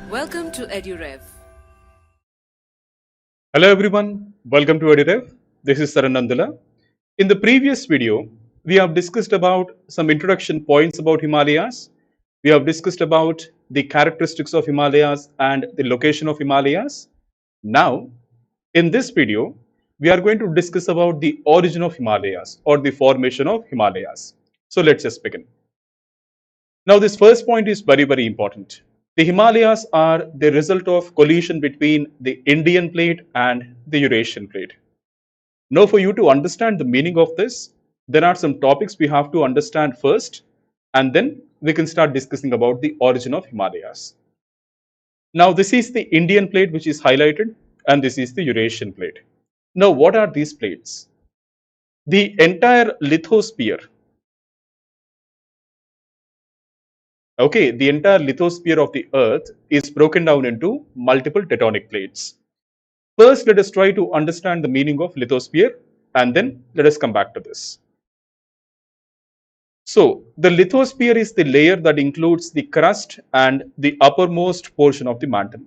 Welcome to EduRev. Hello everyone, welcome to EduRev. This is Saranandala. In the previous video, we have discussed about some introduction points about Himalayas. We have discussed about the characteristics of Himalayas and the location of Himalayas. Now, in this video, we are going to discuss about the origin of Himalayas or the formation of Himalayas. So let's just begin. Now, this first point is very important. The Himalayas are the result of collision between the Indian plate and the Eurasian plate. Now, for you to understand the meaning of this, there are some topics we have to understand first, and then we can start discussing about the origin of Himalayas. Now, this is the Indian plate which is highlighted, and this is the Eurasian plate. Now, what are these plates? The entire lithosphere, okay, the entire lithosphere of the Earth is broken down into multiple tectonic plates. First, let us try to understand the meaning of lithosphere, and then let us come back to this. So, the lithosphere is the layer that includes the crust and the uppermost portion of the mantle.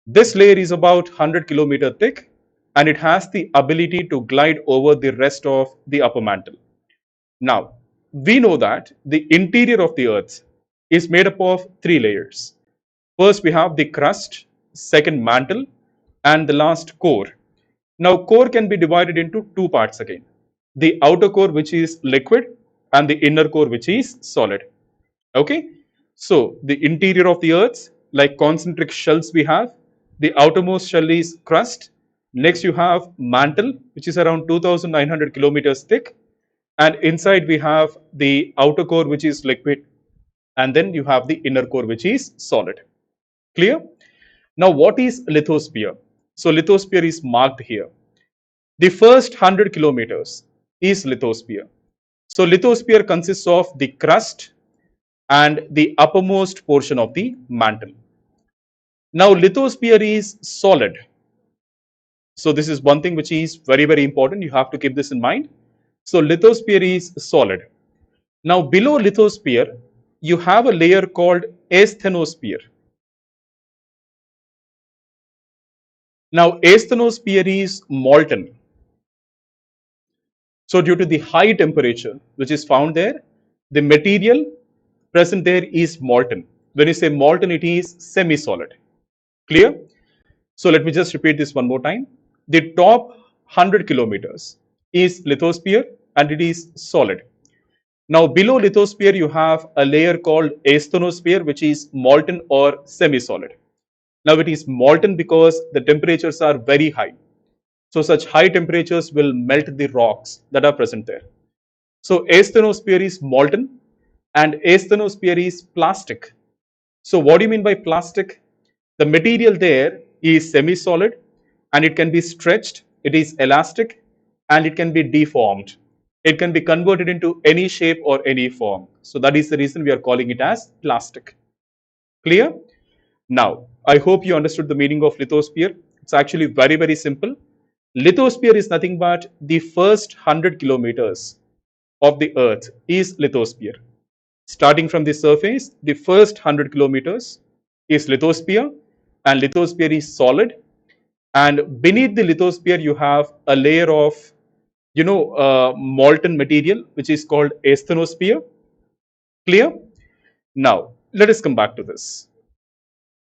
This layer is about 100 km thick, and it has the ability to glide over the rest of the upper mantle. Now, we know that the interior of the Earth is made up of three layers. First, we have the crust, second, mantle, and the last, core. Now, core can be divided into two parts again. The outer core, which is liquid, and the inner core, which is solid. Okay? So, the interior of the Earth, like concentric shells we have, the outermost shell is crust. Next, you have mantle, which is around 2,900 kilometers thick. And inside, we have the outer core, which is liquid. And then you have the inner core, which is solid. Clear? Now, what is lithosphere? So, lithosphere is marked here. The first 100 kilometers is lithosphere. So, lithosphere consists of the crust and the uppermost portion of the mantle. Now, lithosphere is solid. So, this is one thing which is very important. You have to keep this in mind. So, lithosphere is solid. Now, below lithosphere, you have a layer called asthenosphere. Now, asthenosphere is molten. So, due to the high temperature which is found there, the material present there is molten. When you say molten, it is semi-solid. Clear? So, let me just repeat this one more time. The top 100 kilometers is lithosphere and it is solid. Now, below lithosphere, you have a layer called asthenosphere, which is molten or semi-solid. Now, it is molten because the temperatures are very high. So, such high temperatures will melt the rocks that are present there. So, asthenosphere is molten and asthenosphere is plastic. So, what do you mean by plastic? The material there is semi-solid and it can be stretched, it is elastic and it can be deformed. It can be converted into any shape or any form. So, that is the reason we are calling it as plastic. Clear? Now, I hope you understood the meaning of lithosphere. It's actually very simple. Lithosphere is nothing but the first 100 kilometers of the Earth is lithosphere. Starting from the surface, the first 100 kilometers is lithosphere, and lithosphere is solid. And beneath the lithosphere, you have a layer of, molten material, which is called asthenosphere. Clear? Now, let us come back to this.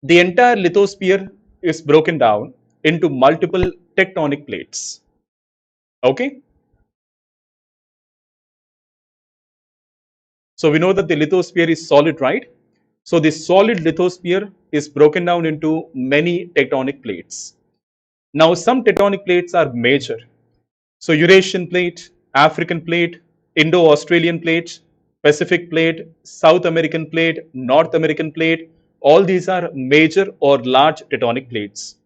The entire lithosphere is broken down into multiple tectonic plates. Okay? So we know that the lithosphere is solid, right? So this solid lithosphere is broken down into many tectonic plates. Now some tectonic plates are major. So Eurasian plate, African plate, Indo-Australian plate, Pacific plate, South American plate, North American plate, all these are major or large tectonic plates.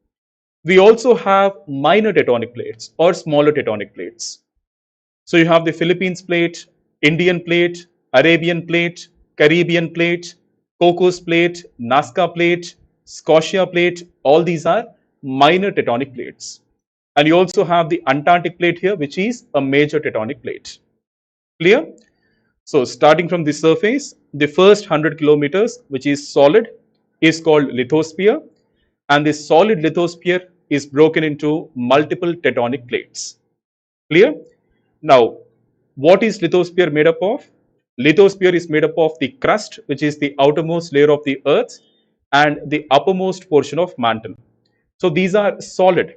We also have minor tectonic plates or smaller tectonic plates. So you have the Philippines plate, Indian plate, Arabian plate, Caribbean plate, Cocos plate, Nazca plate, Scotia plate, all these are minor tectonic plates. And you also have the Antarctic plate here, which is a major tectonic plate. Clear? So starting from the surface, the first 100 kilometers, which is solid, is called lithosphere, and this solid lithosphere is broken into multiple tectonic plates. Clear? Now, what is lithosphere made up of? Lithosphere is made up of the crust, which is the outermost layer of the earth, and the uppermost portion of mantle. So these are solid.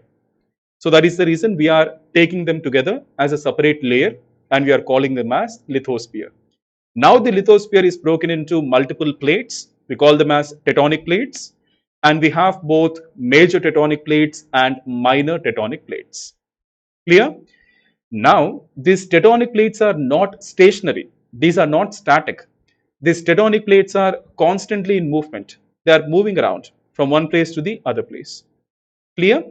So that is the reason we are taking them together as a separate layer, and we are calling them as lithosphere. Now the lithosphere is broken into multiple plates. We call them as tectonic plates, and we have both major tectonic plates and minor tectonic plates. Clear? Now, these tectonic plates are not stationary. These are not static. These tectonic plates are constantly in movement. They are moving around from one place to the other place. Clear?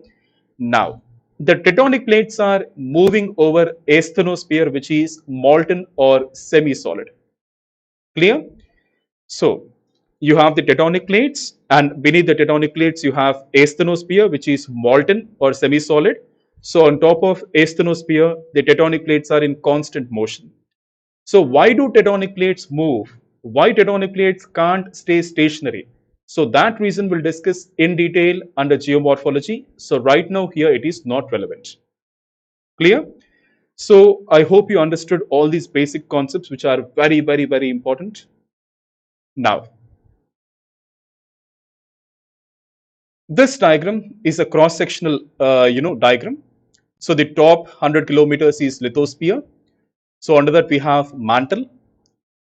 Now, the tectonic plates are moving over asthenosphere, which is molten or semi-solid. Clear? So, you have the tectonic plates, and beneath the tectonic plates, you have asthenosphere, which is molten or semi-solid. So, on top of asthenosphere, the tectonic plates are in constant motion. So, why do tectonic plates move? Why tectonic plates can't stay stationary? So, that reason we'll discuss in detail under geomorphology. So, right now, here it is not relevant. Clear? So, I hope you understood all these basic concepts, which are very, very, very important. Now, this diagram is a cross-sectional, diagram. So the top 100 kilometers is lithosphere. So under that we have mantle,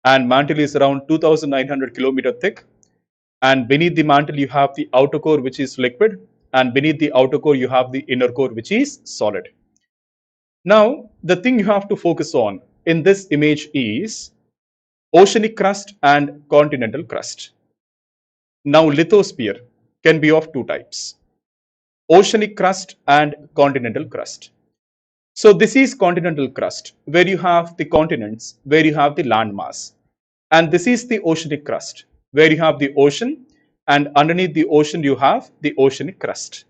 and mantle is around 2,900 kilometer thick. And beneath the mantle you have the outer core, which is liquid, and beneath the outer core you have the inner core, which is solid. Now the thing you have to focus on in this image is oceanic crust and continental crust. Now lithosphere can be of two types: oceanic crust and continental crust. So this is continental crust, where you have the continents, where you have the landmass. And this is the oceanic crust, where you have the ocean, and underneath the ocean you have the oceanic crust.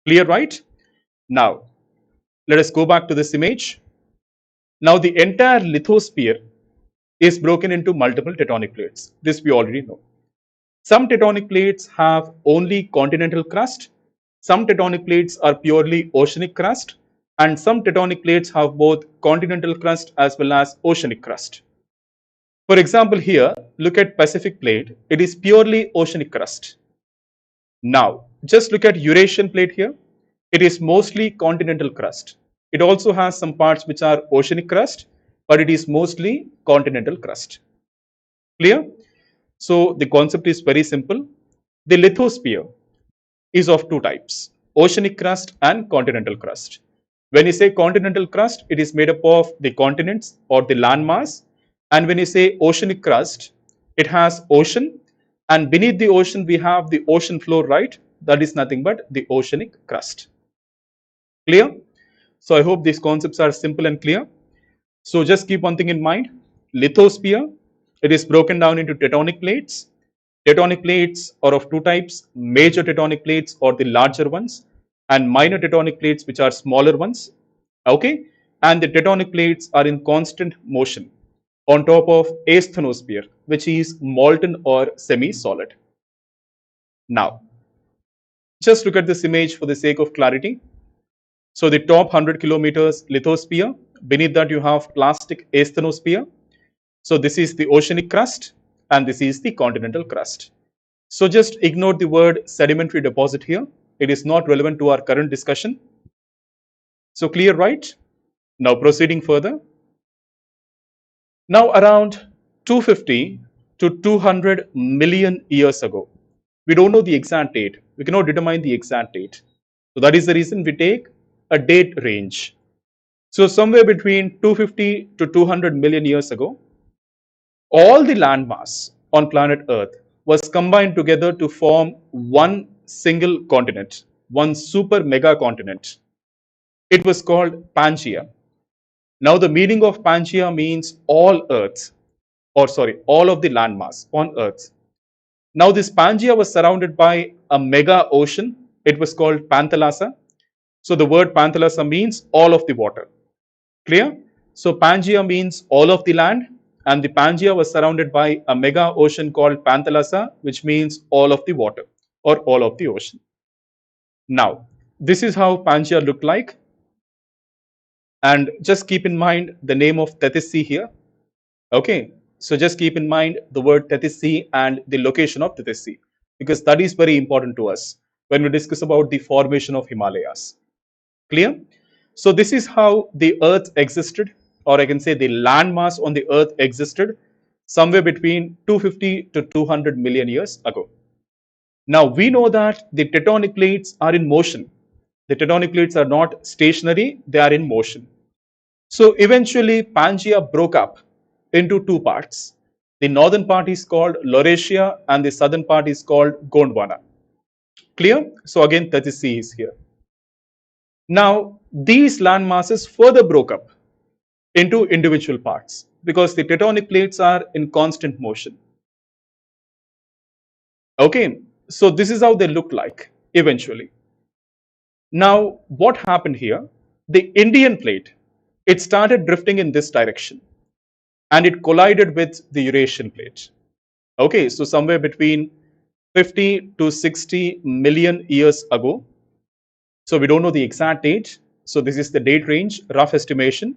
Clear, right? Now, let us go back to this image. Now the entire lithosphere is broken into multiple tectonic plates. This we already know. Some tectonic plates have only continental crust, some tectonic plates are purely oceanic crust, and some tectonic plates have both continental crust as well as oceanic crust. For example, here, look at Pacific plate, it is purely oceanic crust. Now, just look at Eurasian plate here, it is mostly continental crust. It also has some parts which are oceanic crust, but it is mostly continental crust. Clear? So the concept is very simple. The lithosphere is of two types: oceanic crust and continental crust. When you say continental crust, it is made up of the continents or the landmass. And when you say oceanic crust, it has ocean, and beneath the ocean we have the ocean floor, right? That is nothing but the oceanic crust. Clear? So I hope these concepts are simple and clear. So just keep one thing in mind: lithosphere, it is broken down into tectonic plates. Tectonic plates are of two types: major tectonic plates, or the larger ones, and minor tectonic plates, which are smaller ones. Okay? And the tectonic plates are in constant motion on top of asthenosphere, which is molten or semi-solid. Now, just look at this image for the sake of clarity. So the top 100 kilometers lithosphere, beneath that you have plastic asthenosphere. So this is the oceanic crust, and this is the continental crust. So just ignore the word sedimentary deposit here. It is not relevant to our current discussion. So clear, right? Now proceeding further. Now around 250 to 200 million years ago, we don't know the exact date. We cannot determine the exact date. So that is the reason we take a date range. So somewhere between 250 to 200 million years ago, all the landmass on planet Earth was combined together to form one single continent, one super mega continent. It was called Pangaea. Now the meaning of Pangaea means all Earth, or sorry, all of the landmass on Earth. Now this Pangaea was surrounded by a mega ocean. It was called Panthalassa. So the word Panthalassa means all of the water. Clear? So Pangaea means all of the land, and the Pangaea was surrounded by a mega ocean called Panthalassa, which means all of the water or all of the ocean. Now, this is how Pangaea looked like. And just keep in mind the name of Tethys Sea here. Okay, so just keep in mind the word Tethys Sea and the location of Tethys Sea, because that is very important to us when we discuss about the formation of Himalayas. Clear? So this is how the earth existed, or I can say the landmass on the earth existed somewhere between 250 to 200 million years ago. Now we know that the tectonic plates are in motion. The tectonic plates are not stationary, they are in motion. So eventually Pangaea broke up into two parts. The northern part is called Laurasia and the southern part is called Gondwana. Clear? So again Tethys Sea is here. Now these land masses further broke up into individual parts because the tectonic plates are in constant motion. Okay, so this is how they look like eventually. Now what happened here? The Indian plate, it started drifting in this direction and it collided with the Eurasian plate. Okay, so somewhere between 50 to 60 million years ago. So we don't know the exact date. So this is the date range, rough estimation.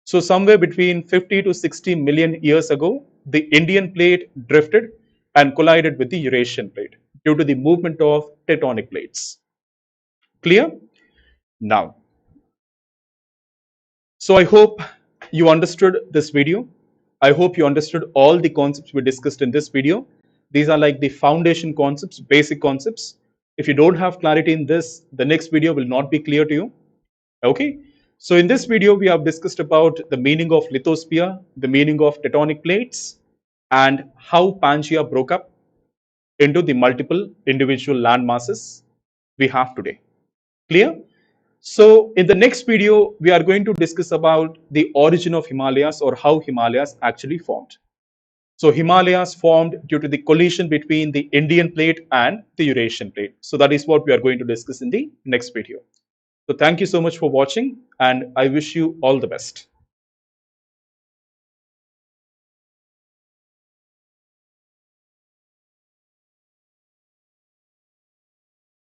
So somewhere between 50 to 60 million years ago, the Indian plate drifted and collided with the Eurasian plate due to the movement of tectonic plates. Clear? Now, so I hope you understood this video. I hope you understood all the concepts we discussed in this video. These are like the foundation concepts, basic concepts. If you don't have clarity in this, the next video will not be clear to you. Okay. So in this video, we have discussed about the meaning of lithosphere, the meaning of tectonic plates, and how Pangaea broke up into the multiple individual land masses we have today. Clear? So in the next video, we are going to discuss about the origin of Himalayas or how Himalayas actually formed. So Himalayas formed due to the collision between the Indian plate and the Eurasian plate. So that is what we are going to discuss in the next video. So thank you so much for watching and I wish you all the best.